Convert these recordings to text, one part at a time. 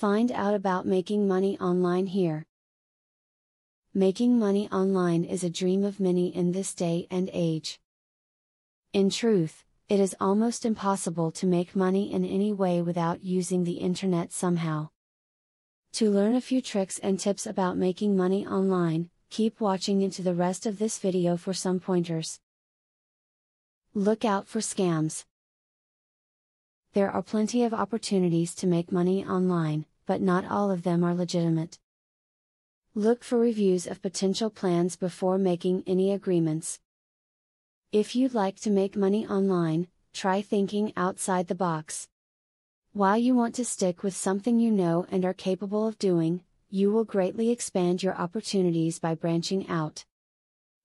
Find out about making money online here. Making money online is a dream of many in this day and age. In truth, it is almost impossible to make money in any way without using the internet somehow. To learn a few tricks and tips about making money online, keep watching into the rest of this video for some pointers. Look out for scams. There are plenty of opportunities to make money online, but not all of them are legitimate. Look for reviews of potential plans before making any agreements. If you'd like to make money online, try thinking outside the box. While you want to stick with something you know and are capable of doing, you will greatly expand your opportunities by branching out.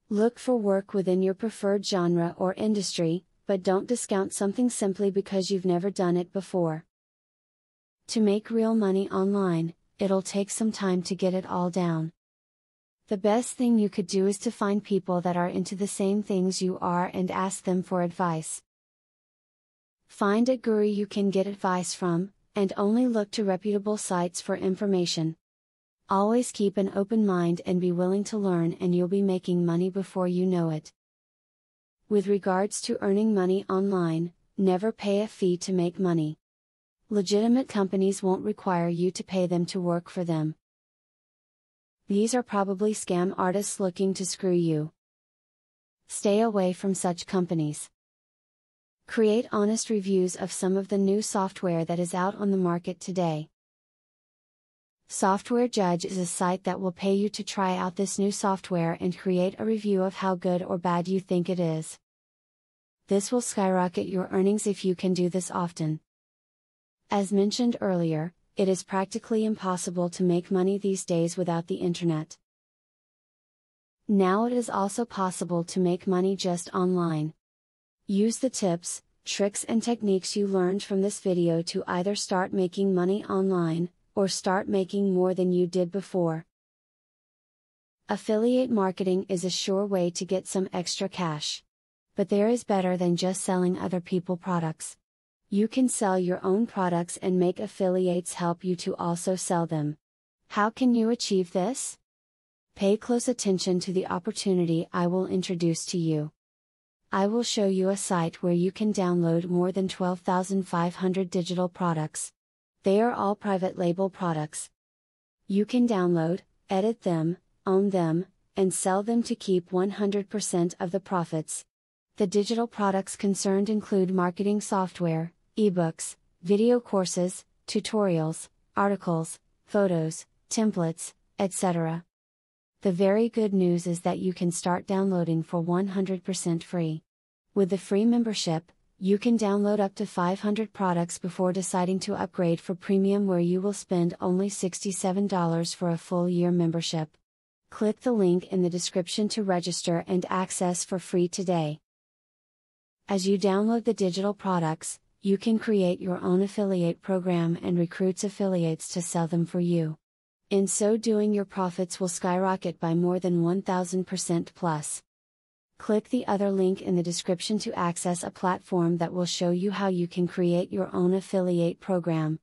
Look for work within your preferred genre or industry, but don't discount something simply because you've never done it before. To make real money online, it'll take some time to get it all down. The best thing you could do is to find people that are into the same things you are and ask them for advice. Find a guru you can get advice from, and only look to reputable sites for information. Always keep an open mind and be willing to learn, and you'll be making money before you know it. With regards to earning money online, never pay a fee to make money. Legitimate companies won't require you to pay them to work for them. These are probably scam artists looking to screw you. Stay away from such companies. Create honest reviews of some of the new software that is out on the market today. Software Judge is a site that will pay you to try out this new software and create a review of how good or bad you think it is. This will skyrocket your earnings if you can do this often. As mentioned earlier, it is practically impossible to make money these days without the internet. Now it is also possible to make money just online. Use the tips, tricks and techniques you learned from this video to either start making money online, or start making more than you did before. Affiliate marketing is a sure way to get some extra cash. But there is better than just selling other people's products. You can sell your own products and make affiliates help you to also sell them. How can you achieve this? Pay close attention to the opportunity I will introduce to you. I will show you a site where you can download more than 12,500 digital products. They are all private label products. You can download, edit them, own them, and sell them to keep 100% of the profits. The digital products concerned include marketing software, ebooks, video courses, tutorials, articles, photos, templates, etc. The very good news is that you can start downloading for 100% free. With the free membership, you can download up to 500 products before deciding to upgrade for premium, where you will spend only $67 for a full year membership. Click the link in the description to register and access for free today. As you download the digital products, you can create your own affiliate program and recruit affiliates to sell them for you. In so doing, your profits will skyrocket by more than 1000% plus. Click the other link in the description to access a platform that will show you how you can create your own affiliate program.